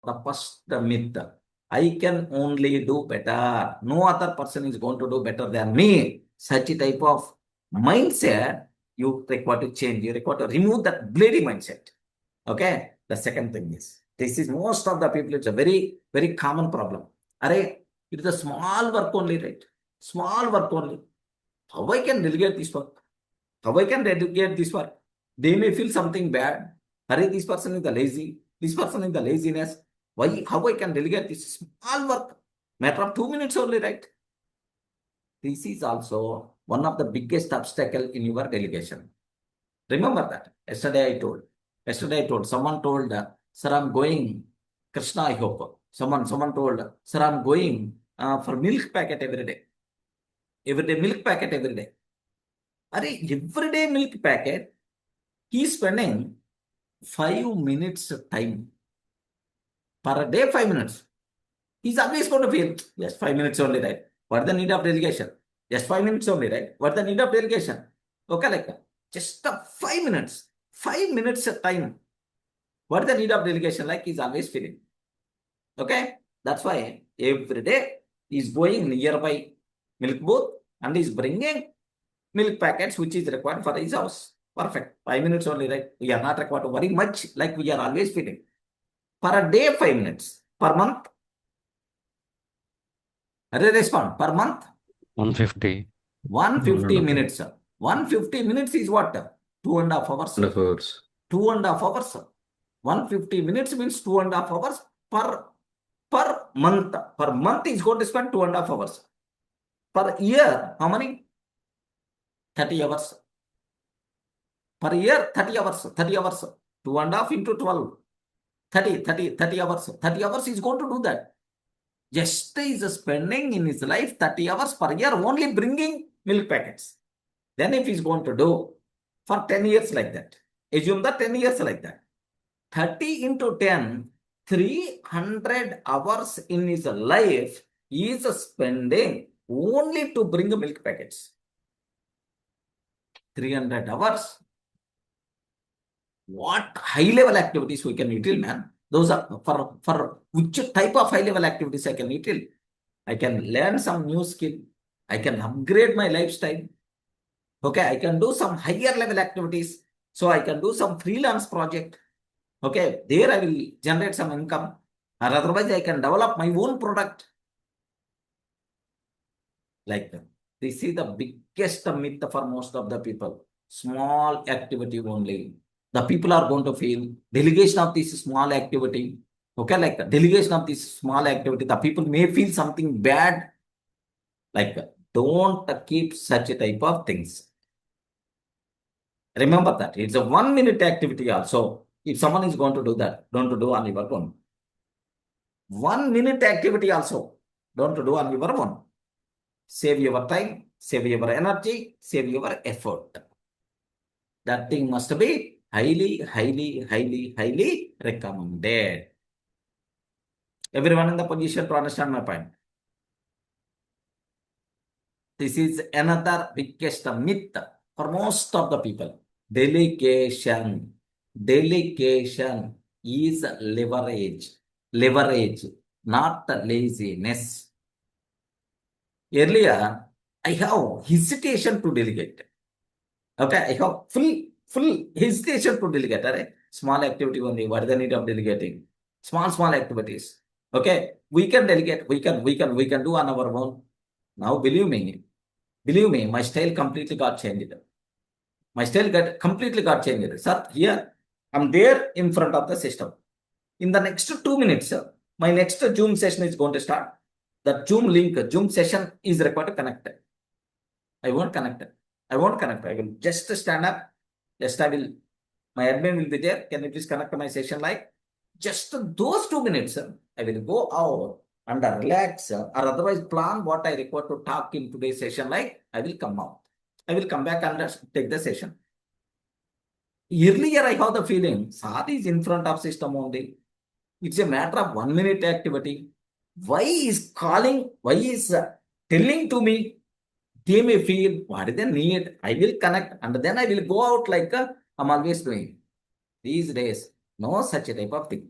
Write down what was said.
the first myth. I can only do better. No other person is going to do better than me. Such a type of mindset, you require to change. You require to remove that bloody mindset. Okay. The second thing is, this is most of the people, it's a very, very common problem. Array, it is a small work only, right? Small work only. How I can delegate this work? How I can delegate this work? They may feel something bad. Array, this person is the lazy. This person is the laziness. Why? How I can delegate this small work? Matter of 2 minutes only, right? This is also one of the biggest obstacle in your delegation. Remember that. Yesterday I told, someone told, sir, I'm going, Krishna, I hope. Someone told, sir, I'm going for milk packet every day. Every day milk packet every day. Every day milk packet, he's spending 5 minutes time. Per day, 5 minutes. He's always going to feel, yes, 5 minutes only, right? What the need of delegation? Just 5 minutes only, right? What the need of delegation? Okay, like that. Just 5 minutes. 5 minutes time. What the need of delegation? Like he's always feeling. Okay? That's why every day he's going nearby milk booth and he's bringing milk packets which is required for his house. Perfect. 5 minutes only, right? We are not required to worry much like we are always feeling. Per day, 5 minutes. Per month? Respond. Per month? 150. 150 minutes. 150 minutes is what? 2.5 hours. 2.5 hours. 150 minutes means 2.5 hours per month. Per month is going to spend 2.5 hours. Per year, how many? 30 hours. Per year, 30 hours. 30 hours. 2.5 into 12. 30 hours. 30 hours is going to do that. Just is spending in his life 30 hours per year only bringing milk packets. Then if he's going to do for 10 years like that, assume that 10 years like that, 30 into 10, 300 hours in his life is spending only to bring milk packets. 300 hours. What high level activities we can util, man? Those are for which type of high level activities I can util? I can learn some new skill. I can upgrade my lifestyle. Okay, I can do some higher level activities. So I can do some freelance project. Okay, there I will generate some income. Or otherwise I can develop my own product. Like that. This is the biggest myth for most of the people. Small activity only. The people are going to feel delegation of this small activity. Okay, like the delegation of this small activity, the people may feel something bad. Like that. Don't keep such a type of things. Remember that. It's a 1 minute activity also. If someone is going to do that, don't do on your own. 1 minute activity also. Don't do on your own. Save your time, save your energy, save your effort. That thing must be highly recommended. Everyone in the position to understand my point. This is another biggest myth for most of the people. Delegation. Delegation is leverage. Leverage, not laziness. Earlier, I have hesitation to delegate. Okay, I have full hesitation to delegate. Right? Small activity only. What is the need of delegating? Small activities. Okay, we can delegate. We can do on our own. Now, believe me, my style completely got changed. My style completely got changed. Sir, here I'm there in front of the system. In the next 2 minutes, my next Zoom session is going to start. That Zoom link, Zoom session is required to connect. I won't connect. I will just stand up. Just my admin will be there. Can you please connect my session like? Just those 2 minutes, I will go out and relax or otherwise plan what I require to talk in today's session like. I will come out. I will come back and take the session. Earlier, I have the feeling, Sir is in front of system only. It's a matter of 1 minute activity. Why is calling? Why is telling to me? They may feel, what is the need? I will connect and then I will go out like I'm always doing. These days, no such a type of thing.